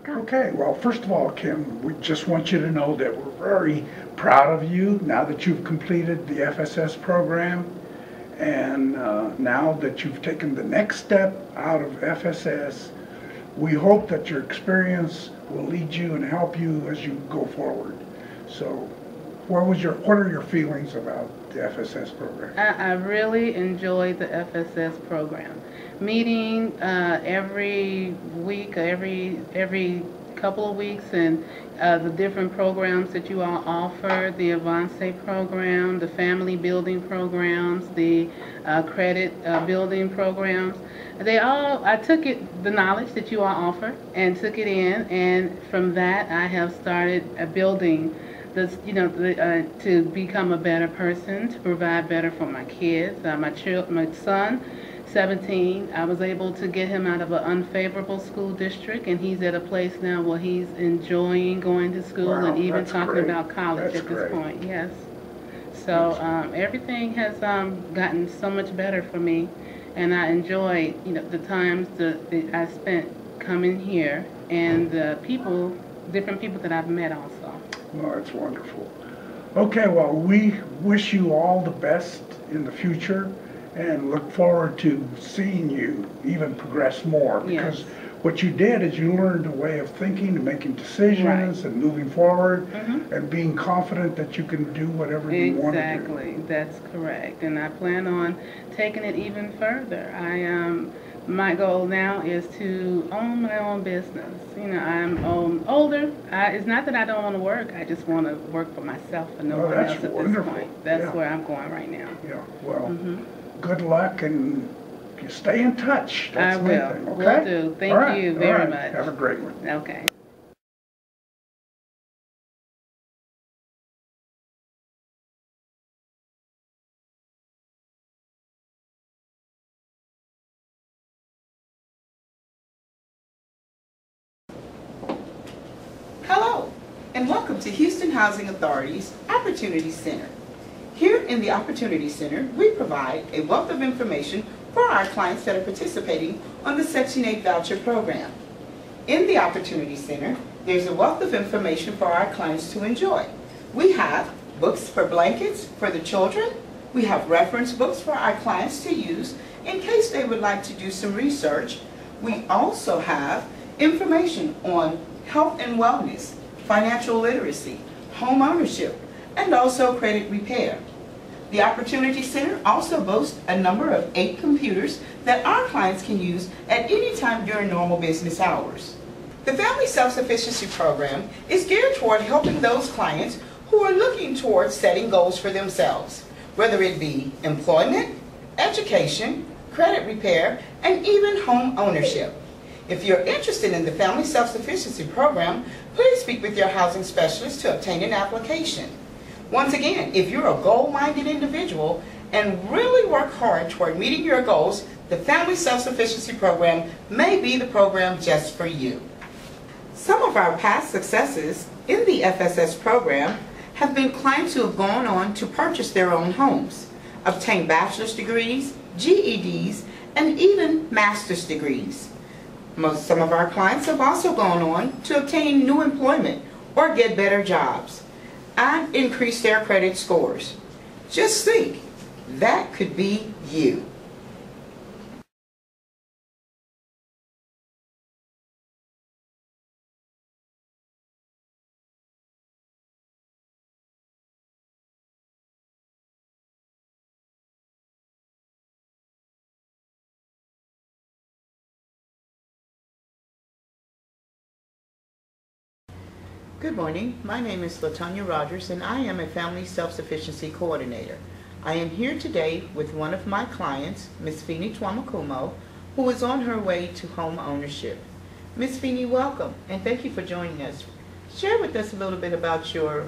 Okay, well, first of all, Kim, we just want you to know that we're very proud of you now that you've completed the FSS program, and now that you've taken the next step out of FSS. We hope that your experience will lead you and help you as you go forward. So what are your feelings about the FSS program? I really enjoyed the FSS program. Meeting every week, every couple of weeks, and the different programs that you all offer, the Avance program, the family building programs, the credit building programs. I took the knowledge that you all offer and took it in, and from that I have started building this, to become a better person, to provide better for my kids. My son, 17, I was able to get him out of an unfavorable school district, and he's at a place now where he's enjoying going to school. Wow, and even talking about college at this point. Yes. So everything has gotten so much better for me, and I enjoy the times that I spent coming here, and the different people that I've met also. Well, that's wonderful. Okay, well, we wish you all the best in the future and look forward to seeing you even progress more, because what you did is you learned a way of thinking and making decisions and moving forward and being confident that you can do whatever you want to do. Exactly, that's correct. And I plan on taking it even further. My goal now is to own my own business. I'm older. It's not that I don't want to work. I just want to work for myself and no one else at this point. That's where I'm going right now. Yeah, well, good luck, and you stay in touch. That's I will. Thing, okay? Will do. Thank you very much. Have a great one. Okay. Hello, and welcome to Houston Housing Authority's Opportunity Center. Here in the Opportunity Center, we provide a wealth of information for our clients that are participating on the Section 8 voucher program. In the Opportunity Center, there's a wealth of information for our clients to enjoy. We have books for blankets for the children. We have reference books for our clients to use in case they would like to do some research. We also have information on health and wellness, financial literacy, home ownership, and also credit repair. The Opportunity Center also boasts a number of 8 computers that our clients can use at any time during normal business hours. The Family Self-Sufficiency Program is geared toward helping those clients who are looking towards setting goals for themselves, whether it be employment, education, credit repair, and even home ownership. If you're interested in the Family Self-Sufficiency Program, please speak with your housing specialist to obtain an application. Once again, if you're a goal-minded individual and really work hard toward meeting your goals, the Family Self-Sufficiency Program may be the program just for you. Some of our past successes in the FSS program have been clients who have gone on to purchase their own homes, obtain bachelor's degrees, GEDs, and even master's degrees. Some of our clients have also gone on to obtain new employment or get better jobs and increase their credit scores. Just think, that could be you. Good morning. My name is LaTonya Rogers, and I am a Family Self-Sufficiency Coordinator. I am here today with one of my clients, Ms. Feeney Twamakumo, who is on her way to home ownership. Ms. Feeney, welcome, and thank you for joining us. Share with us a little bit about your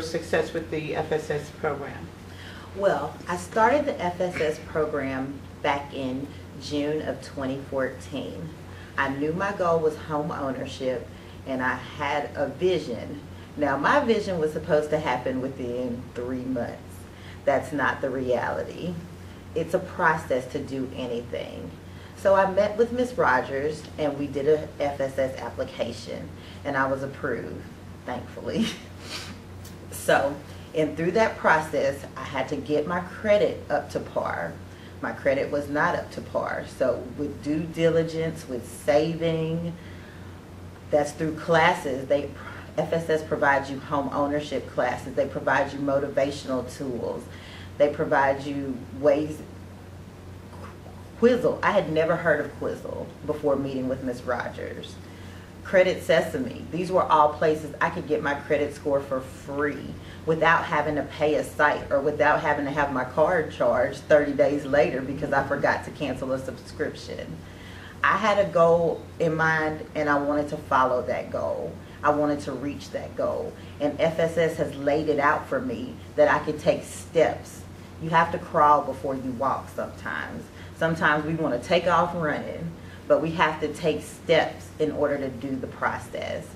success with the FSS program. Well, I started the FSS program back in June of 2014. I knew my goal was home ownership, and I had a vision. Now, my vision was supposed to happen within 3 months. That's not the reality. It's a process to do anything. So I met with Ms. Rogers and we did a FSS application and I was approved, thankfully. So, and through that process, I had to get my credit up to par. My credit was not up to par. So with due diligence, with saving, that's through classes. FSS provides you home ownership classes. They provide you motivational tools. They provide you ways. Quizzle. I had never heard of Quizzle before meeting with Ms. Rogers. Credit Sesame. These were all places I could get my credit score for free without having to pay a site or without having to have my card charged 30 days later because I forgot to cancel a subscription. I had a goal in mind and I wanted to follow that goal. I wanted to reach that goal. And FSS has laid it out for me that I could take steps. You have to crawl before you walk sometimes. Sometimes we want to take off running, but we have to take steps in order to do the process.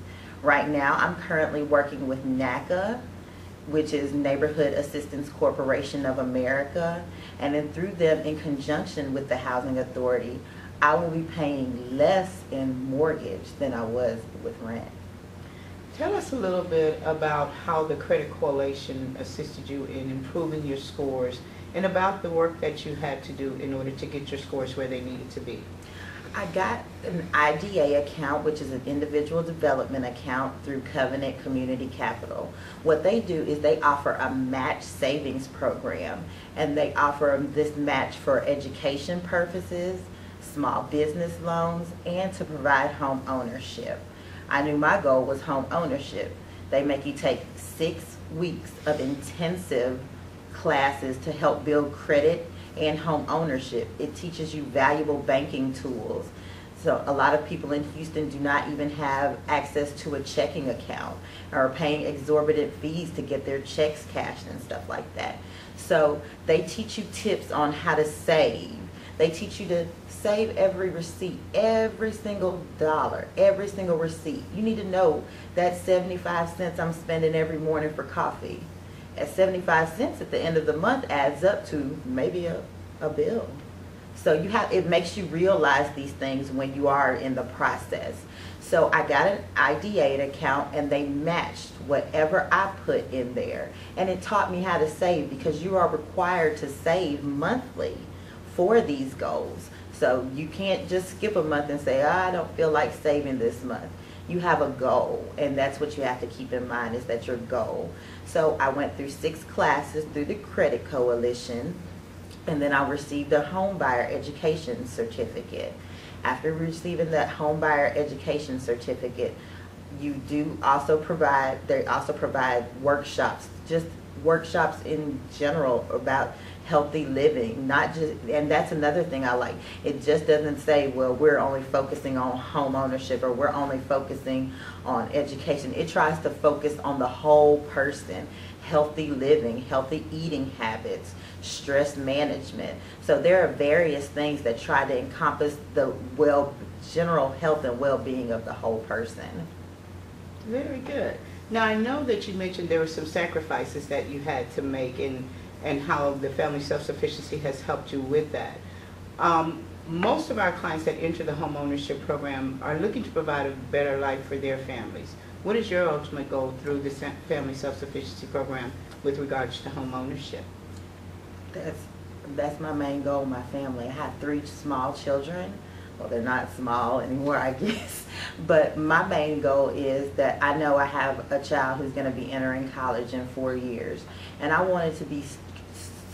Right now, I'm currently working with NACA, which is Neighborhood Assistance Corporation of America, and then through them, in conjunction with the Housing Authority, I will be paying less in mortgage than I was with rent. Tell us a little bit about how the Credit Coalition assisted you in improving your scores and about the work that you had to do in order to get your scores where they needed to be. I got an IDA account, which is an individual development account through Covenant Community Capital. What they do is they offer a match savings program, and they offer this match for education purposes, small business loans, and to provide home ownership. I knew my goal was home ownership. They make you take 6 weeks of intensive classes to help build credit and home ownership. It teaches you valuable banking tools. So a lot of people in Houston do not even have access to a checking account or are paying exorbitant fees to get their checks cashed and stuff like that. So they teach you tips on how to save. They teach you to save every receipt, every single dollar, every single receipt. You need to know that 75 cents I'm spending every morning for coffee. At 75 cents at the end of the month adds up to maybe a bill. So it makes you realize these things when you are in the process. So I got an IDA account and they matched whatever I put in there. And it taught me how to save because you are required to save monthly for these goals. So you can't just skip a month and say, I don't feel like saving this month. You have a goal, and that's what you have to keep in mind, is that your goal. So I went through 6 classes through the Credit Coalition, and then I received a home buyer education certificate. After receiving that home buyer education certificate, they also provide workshops, just workshops in general about healthy living, not just, and that's another thing I like. It just doesn't say, well, we're only focusing on home ownership or we're only focusing on education. It tries to focus on the whole person, healthy living, healthy eating habits, stress management. So there are various things that try to encompass the general health and well-being of the whole person. Very good. Now, I know that you mentioned there were some sacrifices that you had to make and how the family self-sufficiency has helped you with that. Most of our clients that enter the home ownership program are looking to provide a better life for their families. What is your ultimate goal through the family self-sufficiency program with regards to home ownership? That's my main goal, my family. I have 3 small children. Well, they're not small anymore, I guess. But my main goal is that I know I have a child who's going to be entering college in 4 years. And I want it to be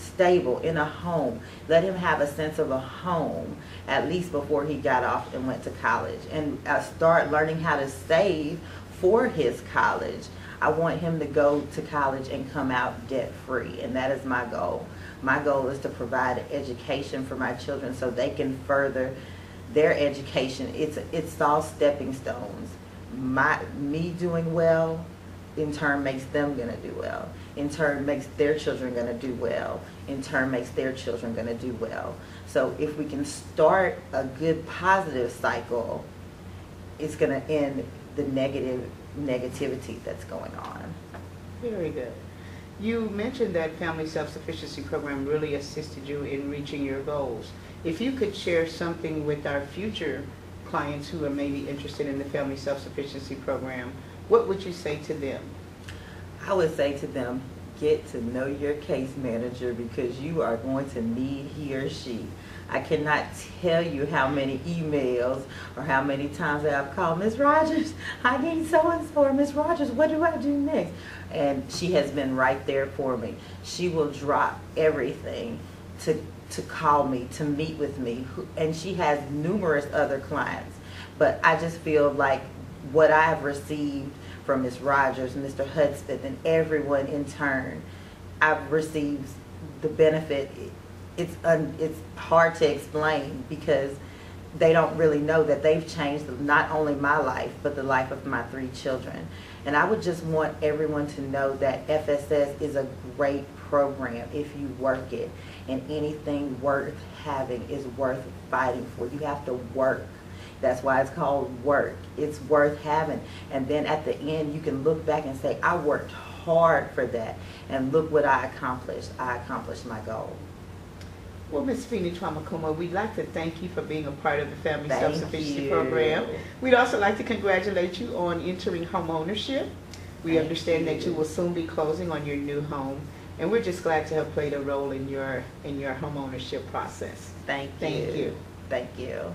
stable in a home. Let him have a sense of a home, at least before he got off and went to college. And start learning how to save for his college. I want him to go to college and come out debt-free, and that is my goal. My goal is to provide education for my children so they can further their education. It's all stepping stones. Me doing well in turn makes them gonna do well. In turn makes their children gonna do well. In turn makes their children gonna do well. So if we can start a good positive cycle, it's gonna end the negativity that's going on. Very good. You mentioned that family self-sufficiency program really assisted you in reaching your goals. If you could share something with our future clients who are maybe interested in the Family Self-Sufficiency Program, what would you say to them? I would say to them, get to know your case manager because you are going to need he or she. I cannot tell you how many emails or how many times I've called Ms. Rogers, I need so-and-so, or Ms. Rogers, what do I do next? And she has been right there for me. She will drop everything to call me, to meet with me, and she has numerous other clients. But I just feel like what I have received from Ms. Rogers, Mr. Hudspeth, and everyone in turn, I've received the benefit. It's hard to explain because they don't really know that they've changed not only my life, but the life of my 3 children. And I would just want everyone to know that FSS is a great program if you work it. And anything worth having is worth fighting for. You have to work. That's why it's called work. It's worth having. And then at the end, you can look back and say, I worked hard for that. And look what I accomplished. I accomplished my goal. Well, Ms. Feeney Twamakuma, we'd like to thank you for being a part of the Family Thank Self-Sufficiency you. Program. We'd also like to congratulate you on entering home ownership. We Thank understand that you you. will soon be closing on your new home, and we're just glad to have played a role in your home ownership process. Thank you. Thank you. Thank you.